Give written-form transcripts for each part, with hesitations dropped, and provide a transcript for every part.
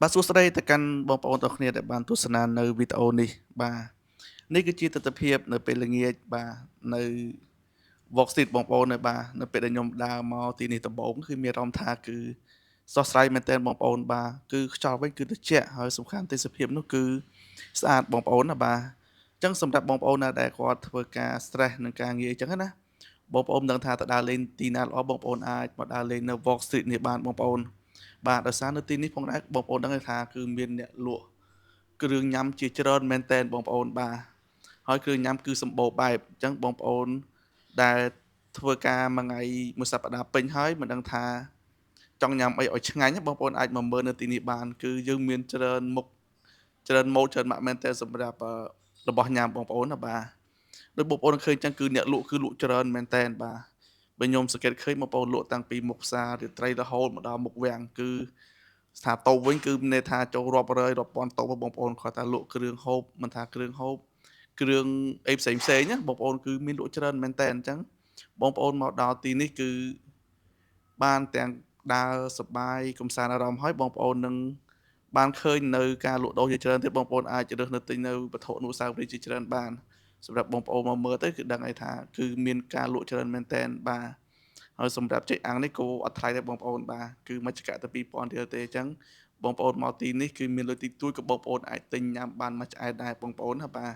បាទសួស្តីទៅកាន់បងប្អូនទាំងគ្នាដែលបានទស្សនានៅវីដេអូនេះបាទនេះគឺជាទស្សនវិជ្ជានៅពេលល្ងាចបាទនៅ Walk Street បងប្អូនហើយបាទនៅពេលដែលខ្ញុំដើរមកទីនេះដំបូងគឺមានអារម្មណ៍ថាគឺស្រស់ស្រាយមែនទែនបងប្អូនបាទគឺខ្យល់វិញគឺត្រជាក់ហើយសំខាន់ទេសភាពនោះគឺស្អាតបងប្អូនណាបាទអញ្ចឹងសម្រាប់បងប្អូនណាដែលគាត់ធ្វើការ stress នឹងការងារអញ្ចឹងណាបងប្អូនមិនដឹងថាទៅដើរលេងទីណាល្អបងប្អូនអាចមកដើរលេងនៅ Walk Street នេះបានបងប្អូនបាទដោយសារនៅទីនេះផងដែរបងប្អូនដឹងថាគឺមានអ្នកលក់គ្រឿងញ៉ាំជាច្រើនមែនទែនបងប្អូនបាទហើយគ្រឿងញ៉ាំគឺសម្បូរបែបអញ្ចឹងបងប្អូនដែលធ្វើការមួយថ្ងៃមួយសប្តាហ៍ពេញហើយមិនដឹងថាចង់ញ៉ាំអីឲ្យឆ្ងាញ់បងប្អូនអាចមកមើលនៅទីនេះបានគឺយើងមានច្រើនមុខច្រើនម៉ូដច្រើនម៉ាក់មែនទែនសម្រាប់របស់ញ៉ាំបងប្អូនណាបាទដោយបងប្អូនឃើញចឹងគឺអ្នកលក់គឺលក់ច្រើនមែនទែនបាទបើខ្ញុំសង្កេតឃើញបងប្អូនលក់តាំងពីមុខផ្សាររាត្រីរហូតមកដល់មុខវាំងគឺស្ថាតូបវិញគឺមានន័យថាចូលរាប់រយរាប់ពាន់តូបបងប្អូនគាត់ថាលក់គ្រឿងហូបមិនថាគ្រឿងហូបគ្រឿងអីផ្សេងៗណាបងប្អូនគឺមានលក់ច្រើនមែនតើអញ្ចឹងបងប្អូនមកដល់ទីនេះគឺបានទាំងដើរសប្បាយកម្សាន្តអារម្មណ៍ហើយបងប្អូននឹងបានឃើញនៅការលក់ដូរជាច្រើនទៀតបងប្អូនអាចរើសនៅទិញនៅវត្ថុអនុស្សាវរីយ៍ជាច្រើនបានសម្រាប់បងប្អូនមកមើលទៅគឺដឹងហើយថាគឺមានការលក់ច្រើនមែនតើបាទហើយសម្រាប់ចេកអាំងនេះក៏អត់ថ្លៃដែរបងប្អូនបាទគឺមជ្ឈកតែ2000រៀលទេអញ្ចឹងបងប្អូនមកទីនេះគឺមានលុយតិចតួចក៏បងប្អូនអាចទិញញ៉ាំបានមួយឆ្អែតដែរបងប្អូនណាបាទ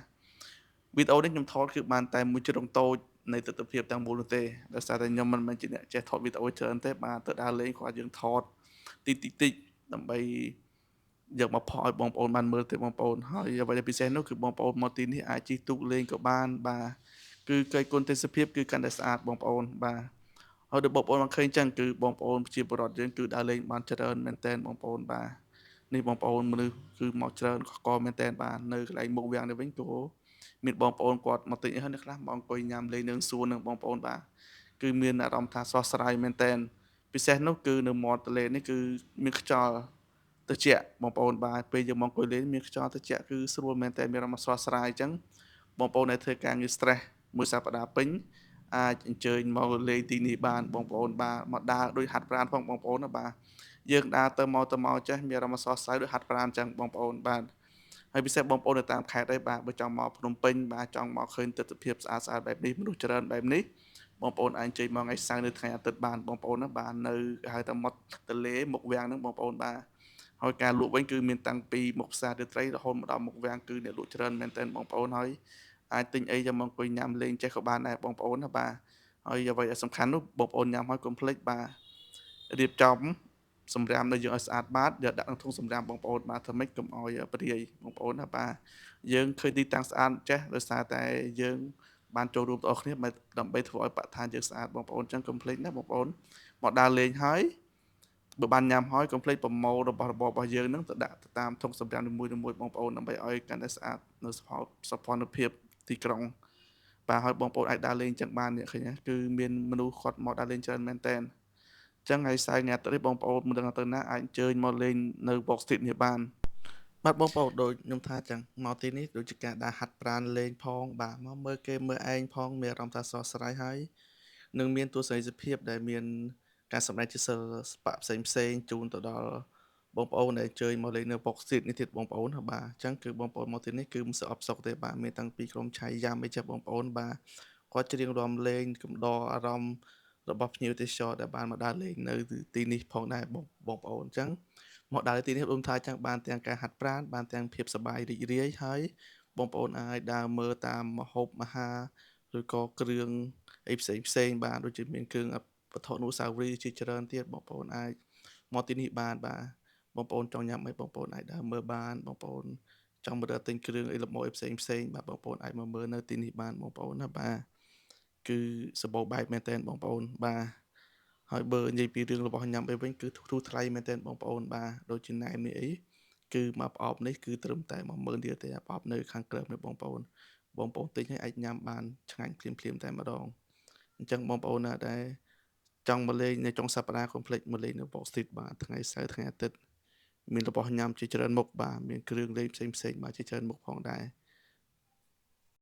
វីដេអូនេះខ្ញុំថតគឺបានតែមួយជ្រុងតូចនៃទស្សនវិជ្ជាទាំងមូលនោះទេដោយសារតែខ្ញុំមិនមែនជាអ្នកចេះថតវីដេអូច្រើនទេបាទទៅដើរលេងគាត់យើងថតតិចដើម្បីយកមកផុសឲ្យបងប្អូនបានមើលទេបងប្អូនហើយអ្វីដែលពិសេសនោះគឺបងប្អូនមកទីនេះអាចជិះទូកលេងក៏បានបាទគឺកៃគុណទេសភាពគឺកាន់តែស្អាតបងប្អូនបាទហើយដូចបងប្អូនបានឃើញចឹងគឺបងប្អូនប្រជាពលរដ្ឋយើងគឺដើរលេងបានច្រើនមែនទែនបងប្អូនបាទនេះបងប្អូនមនុស្សគឺមកច្រើនកកមែនទែនបាទនៅកន្លែងមុខវាំងនេះវិញក៏មានបងប្អូនគាត់មកទិញអីហើយអ្នកខ្លះមកអង្គុយញ៉ាំលេងនឹងសួននឹងបងប្អូនបាទគឺមានអារម្មណ៍ថាស្រស់ស្រាយមែនទែនពិសេសនោះគឺនៅមាត់ទន្លេនេះគឺមានខ្យល់ត្រជាក់បងប្អូនបាទពេលយើងមកអង្គុយលេងមានខ្យល់ត្រជាក់គឺស្រួលមែនទែនមានអារម្មណ៍ស្រស់ស្រាយអញ្ចឹងបងប្អូនដែលធ្វើការងារ stress មួយសប្តាហ៍ពេញអាចអញ្ជើញមកលេងទីនេះបានបងប្អូនបាទមកដើរដូចហាត់ប្រាណផងបងប្អូនណាបាទយើងដើរទៅមកចេះមានអារម្មណ៍ស្រស់ស្រាយដូចហាត់ប្រាណអញ្ចឹងបងប្អូនបាទហើយពិសេសបងប្អូននៅតាមខេត្តអីបាទបើចង់មកភ្នំពេញបាទចង់មកឃើញទិដ្ឋភាពស្អាតបែបនេះមនុស្សច្រើនបែបនេះបងប្អូនអាចអញ្ជើញមកថ្ងៃសៅរ៍នៅថ្ងៃអាទិត្យបានបងប្អូនណាបាទនៅគេហៅថាមាត់ទន្លេមុខវាំងហ្នឹងបងប្អូនបាទហើយការលក់វិញគឺមានតាំងពីមុខផ្សាររាត្រីរហូតមកដល់មុខវាំងគឺអ្នកលក់ច្រើនមែនទែនបងប្អូនហើយអាចទិញអីយកមកអង្គុយញ៉ាំលេងចេះក៏បានដែរបងប្អូនណាបាទហើយអ្វីដែលសំខាន់នោះបងប្អូនញ៉ាំហើយកុំភ្លេចបាទរៀបចំសម្រាមនៅយើងឲ្យស្អាតបាតយកដាក់ក្នុងធុងសម្រាមបងប្អូនបាទធ្វើម៉េចកុំឲ្យព្រាយបងប្អូនណាបាទយើងឃើញទីតាំងស្អាតចេះដោយសារតែយើងបានចូលរួមទាំងអស់គ្នាដើម្បីធ្វើឲ្យបរិស្ថានយើងស្អាតបងប្អូនអញ្ចឹងកុំភ្លេចណាបងប្អូនមកដើរលេងហើយបើបានញ៉ាំហើយកុំភ្លេចប្រមូលរបស់របររបស់យើងហ្នឹងទៅដាក់ទៅតាមធុងសម្រាមនីមួយៗបងប្អូនដើម្បីឲ្យកាន់តែស្អាតនៅសោភ័ណភាពទីក្រុងបាទហើយបងប្អូនអាចដើរលេងចឹងបានអ្នកឃើញណាគឺមានមនុស្សគាត់មកដើរលេងច្រើនមែនតើចឹងថ្ងៃសៅរ៍ថ្ងៃអាទិត្យនេះបងប្អូនមិនដឹងទៅណាអាចអញ្ជើញមកលេងនៅ Box Street នេះបានបាទបងប្អូនដូចខ្ញុំថាចឹងមកទីនេះដូចជាការដើរហាត់ប្រាណលេងផងបាទមកមើលគេមើលឯងផងមានអារម្មណ៍ថាស្រស់ស្រាយហើយនឹងមានទស្សនីយភាពដែលមានការសម្ដែងជាសិល្បៈផ្សេងៗជូនទៅដល់បងប្អូនដែលអញ្ជើញមកលេងនៅ Box Street នេះទៀតបងប្អូនបាទអញ្ចឹងគឺបងប្អូនមកទីនេះគឺមិនសូវអផ្សុកទេបាទមានតាំងពីក្រុមឆៃយ៉ាំអីចេះបងប្អូនបាទគាត់ច្រៀងរាំលេងកំដរអារម្មណ៍របស់ភ្ញៀវទេសចរដែលបានមកដើរលេងនៅទីនេះផងដែរបងប្អូនអញ្ចឹងមកដើរទីនេះដូចថាចឹងបានទាំងការហាត់ប្រាណបានទាំងភាពសប្បាយរីករាយហើយបងប្អូនអាចដើរមើលតាមម្ហូបអាហារឬក៏គ្រឿងអីផ្សេងបាទដូចជាមានគ្រឿងវត្ថុអនុស្សាវរីយ៍ជាច្រើនទៀតបងប្អូនអាចមកទីនេះបានបាទបងប្អូនចង់ញ៉ាំអីបងប្អូនអាចដើរមើលបានបងប្អូនចង់មករើទិញគ្រឿងអីលម្អអីផ្សេងបាទបងប្អូនអាចមកមើលនៅទីនេះបានបងប្អូនណាបាទគឺសម្បូរបែបមែនទែនបងប្អូនបាទហើយបើនិយាយពីរឿងរបស់ញ៉ាំអីវិញគឺធូរថ្លៃមែនទែនបងប្អូនបាទដូចជាណែមនេះអីគឺមកប្រអប់នេះគឺត្រឹមតែ10000រៀលទេប្រអប់នៅខាងក្រោមនេះបងប្អូនទិញហើយអាចញ៉ាំបានឆ្ងាញ់ភ្លាមៗតែម្ដងអញ្ចឹងបងប្អូនណាដែលចង់មកលេងនៅចុងសប្តាហ៍កុំភ្លេចមកលេងនៅ Box Street បាទថ្ងៃសៅរ៍ថ្ងៃអាទិត្យមានរបស់ញ៉ាំជាច្រើនមុខបាទមានគ្រឿងលេងផ្សេងៗបាទជាច្រើនមុខផងដែរ